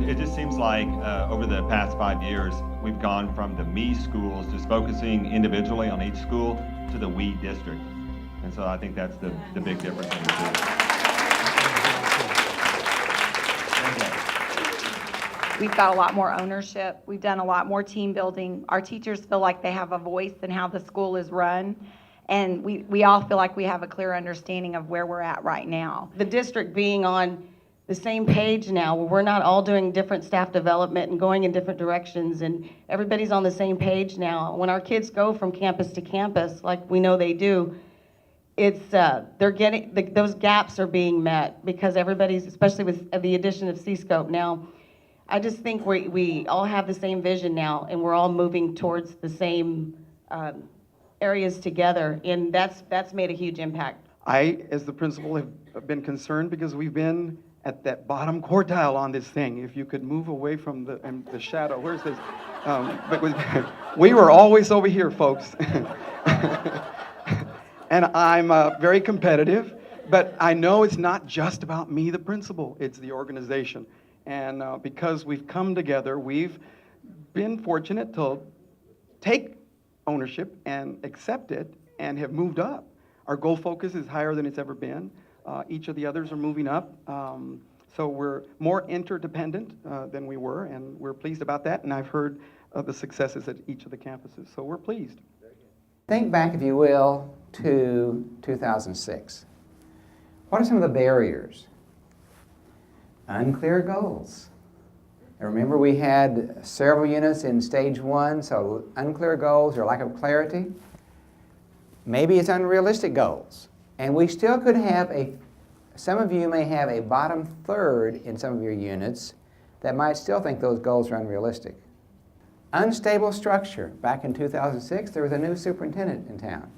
it just seems like over the past 5 years, we've gone from the me schools, just focusing individually on each school, to the we district. And so I think that's the big difference in the two. We've got a lot more ownership. We've done a lot more team building. Our teachers feel like they have a voice in how the school is run. And we all feel like we have a clear understanding of where we're at right now. The district being on the same page now, where we're not all doing different staff development and going in different directions, and everybody's on the same page now. When our kids go from campus to campus, like we know they do, it's they're getting those gaps are being met because everybody's, especially with the addition of C-Scope now. I just think we all have the same vision now, and we're all moving towards the same areas together, and that's made a huge impact. I, as the principal, have been concerned because we've been at that bottom quartile on this thing. If you could move away from the shadow, where's this? But we were always over here, folks. And I'm very competitive, but I know it's not just about me, the principal, it's the organization. And because we've come together, we've been fortunate to take ownership and accept it and have moved up. Our goal focus is higher than it's ever been. Each of the others are moving up. So we're more interdependent than we were, and we're pleased about that. And I've heard of the successes at each of the campuses, so we're pleased. Think back, if you will, to 2006. What are some of the barriers? Unclear goals. And remember, we had several units in stage 1, so unclear goals or lack of clarity. Maybe it's unrealistic goals. And we still could have some of you may have a bottom third in some of your units that might still think those goals are unrealistic. Unstable structure. Back in 2006, there was a new superintendent in town.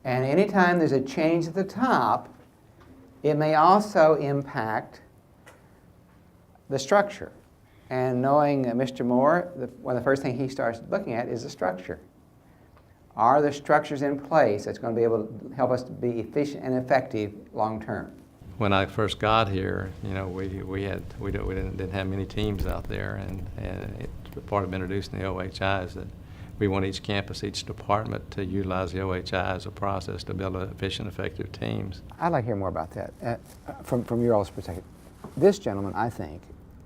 And anytime there's a change at the top, it may also impact the structure. And knowing Mr. Moore, one of the first things he starts looking at is the structure. Are the structures in place that's going to be able to help us to be efficient and effective long term? When I first got here, you know, we didn't have many teams out there, and part of introducing the OHI is that we want each campus, each department to utilize the OHI as a process to build efficient, effective teams. I'd like to hear more about that from your all's perspective. This gentleman, I think,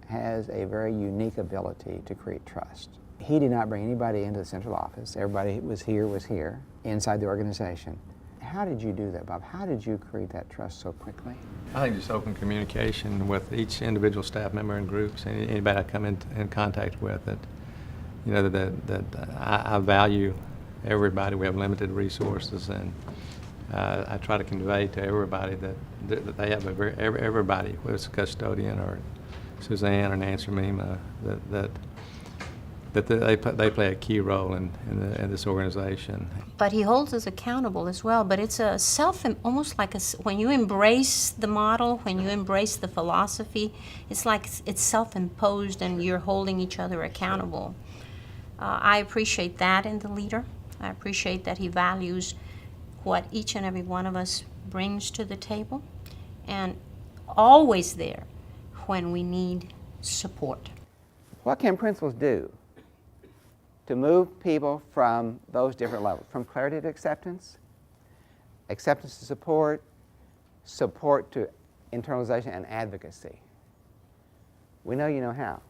has a very unique ability to create trust. He did not bring anybody into the central office. Everybody was here, inside the organization. How did you do that, Bob? How did you create that trust so quickly? I think just open communication with each individual staff member and groups, anybody I come in contact with, that, you know, that I value everybody. We have limited resources, and I try to convey to everybody that they have everybody, whether it's a custodian or Suzanne or Nancy or Mima, that they play a key role in this organization. But he holds us accountable as well. But it's a almost like when you embrace the model, when you embrace the philosophy, it's like it's self-imposed and you're holding each other accountable. I appreciate that in the leader. I appreciate that he values what each and every one of us brings to the table, and always there when we need support. What can principals do to move people from those different levels, from clarity to acceptance, acceptance to support, support to internalization and advocacy? We know you know how.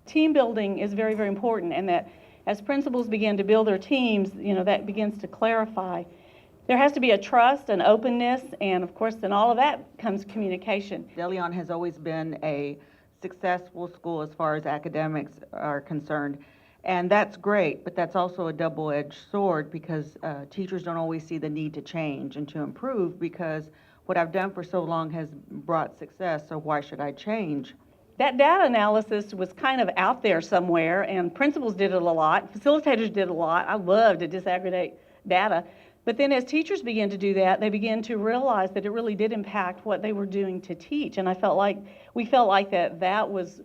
Team building is very, very important, and that as principals begin to build their teams, you know, that begins to clarify. There has to be a trust and openness, and of course, in all of that comes communication. De Leon has always been a successful school as far as academics are concerned. And that's great, but that's also a double-edged sword because teachers don't always see the need to change and to improve, because what I've done for so long has brought success, so why should I change? That data analysis was kind of out there somewhere, and principals did it a lot, facilitators did a lot. I love to disaggregate data. But then as teachers began to do that, they began to realize that it really did impact what they were doing to teach. And we felt like that was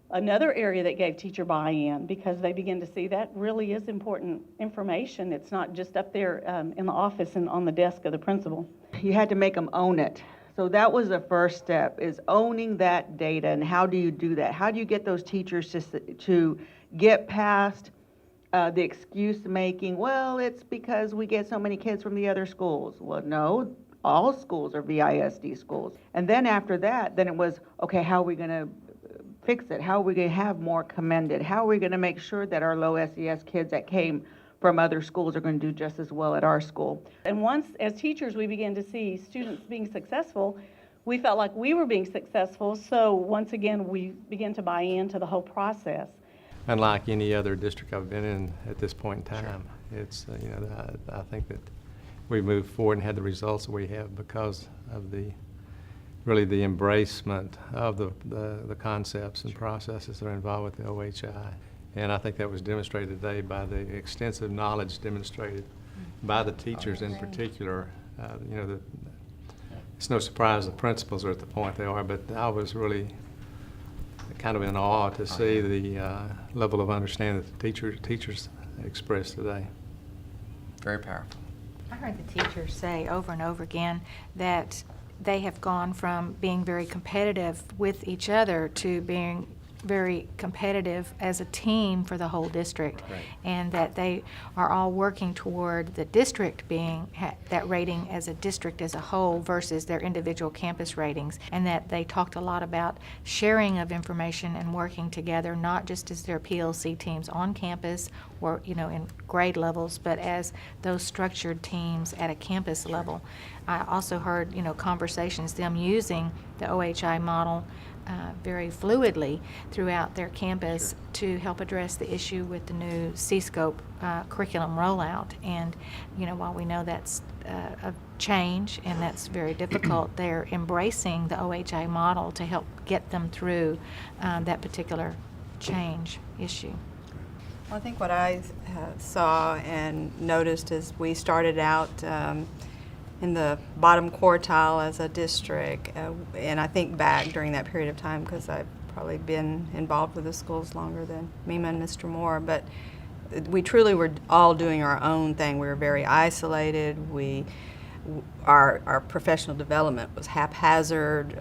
another area that gave teacher buy-in, because they begin to see that really is important information. It's not just up there in the office and on the desk of the principal. You had to make them own it. So that was the first step, is owning that data. And how do you do that? How do you get those teachers to get past the excuse making, well, it's because we get so many kids from the other schools. Well, no, all schools are VISD schools. And then after that, then it was, okay, how are we going to fix it? How are we going to have more commended? How are we going to make sure that our low SES kids that came from other schools are going to do just as well at our school? And once, as teachers, we began to see students being successful, we felt like we were being successful. So once again, we began to buy into the whole process. Unlike any other district I've been in at this point in time, it's, I think that we've moved forward and had the results that we have because of really the embracement of the concepts and processes that are involved with the OHI. And I think that was demonstrated today by the extensive knowledge demonstrated by the teachers in particular. It's no surprise the principals are at the point they are, but I was really kind of in awe to see the level of understanding that the teachers expressed today. Very powerful. I heard the teachers say over and over again that they have gone from being very competitive with each other to being very competitive as a team for the whole district. Right. And that they are all working toward the district being that rating as a district as a whole versus their individual campus ratings, and that they talked a lot about sharing of information and working together, not just as their PLC teams on campus or in grade levels, but as those structured teams at a campus level. I also heard conversations, them using the OHI model very fluidly throughout their campus to help address the issue with the new C-scope curriculum rollout. And while we know that's a change and that's very difficult, they're embracing the OHI model to help get them through that particular change issue. Well, I think what I saw and noticed is we started out in the bottom quartile as a district, and I think back during that period of time because I've probably been involved with the schools longer than Mima and Mr. Moore, but we truly were all doing our own thing. We were very isolated. Our professional development was haphazard.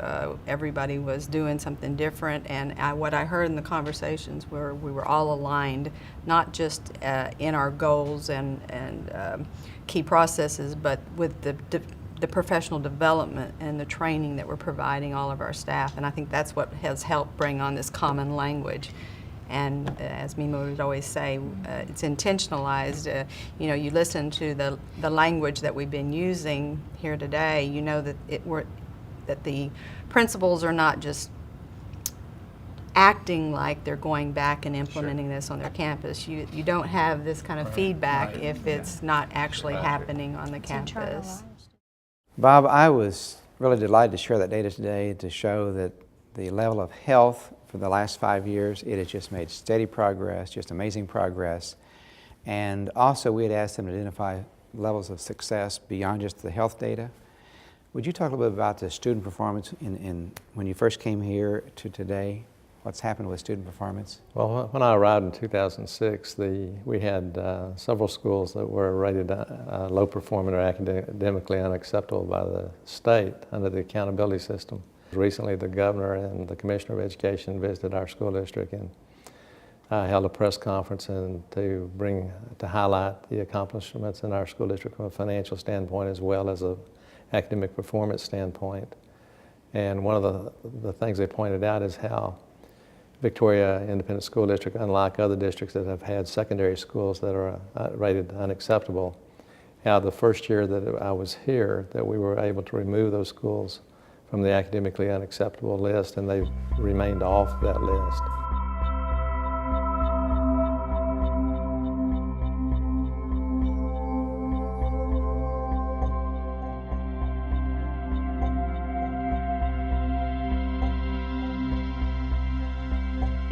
Everybody was doing something different, and what I heard in the conversations were we were all aligned, not just in our goals and key processes, but with the professional development and the training that we're providing all of our staff. And I think that's what has helped bring on this common language. And as Mima would always say, it's intentionalized. You listen to the language that we've been using here today, you know that that the principals are not just acting like they're going back and implementing this on their campus. You don't have this kind of feedback if it's not actually happening on the campus. Bob, I was really delighted to share that data today to show that the level of health for the last 5 years, it has just made steady progress, just amazing progress. And also we had asked them to identify levels of success beyond just the health data. Would you talk a little bit about the student performance when you first came here to today? What's happened with student performance? Well, when I arrived in 2006, we had several schools that were rated low performing or academically unacceptable by the state under the accountability system. Recently, the governor and the commissioner of education visited our school district and held a press conference to highlight the accomplishments in our school district from a financial standpoint as well as an academic performance standpoint. And one of the things they pointed out is how Victoria Independent School District, unlike other districts that have had secondary schools that are rated unacceptable, how the first year that I was here that we were able to remove those schools from the academically unacceptable list, and they've remained off that list.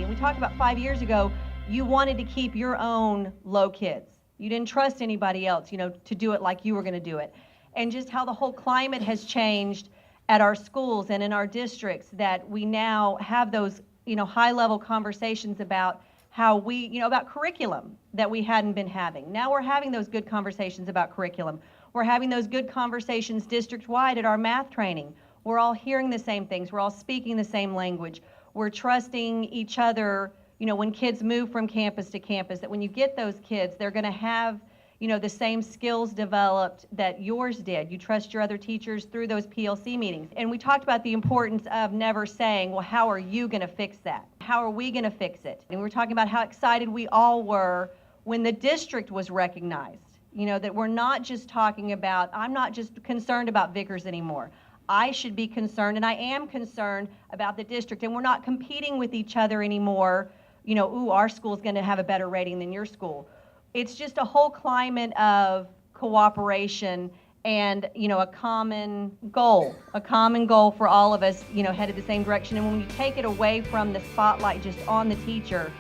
We talked about 5 years ago, you wanted to keep your own low kids. You didn't trust anybody else, to do it like you were going to do it. And just how the whole climate has changed at our schools and in our districts, that we now have those, high-level conversations about how we, about curriculum that we hadn't been having. Now we're having those good conversations about curriculum. We're having those good conversations district-wide at our math training. we're all hearing the same things, we're all speaking the same language, we're trusting each other, you know, when kids move from campus to campus, that when you get those kids, they're going to have, you know, the same skills developed that yours did. You trust your other teachers through those PLC meetings. And we talked about the importance of never saying, well, how are you going to fix that? How are we going to fix it? And we were talking about how excited we all were when the district was recognized. You know, that we're not just talking about, I'm not just concerned about Vickers anymore. I should be concerned, and I am concerned about the district, and we're not competing with each other anymore. You know, ooh, our school's going to have a better rating than your school. It's just a whole climate of cooperation and, you know, a common goal for all of us, you know, headed the same direction. And when you take it away from the spotlight just on the teacher,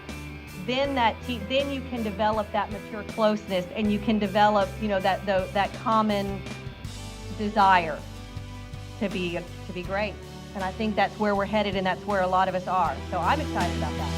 then then you can develop that mature closeness, and you can develop, you know, that common desire to be great. And I think that's where we're headed, and that's where a lot of us are. So I'm excited about that.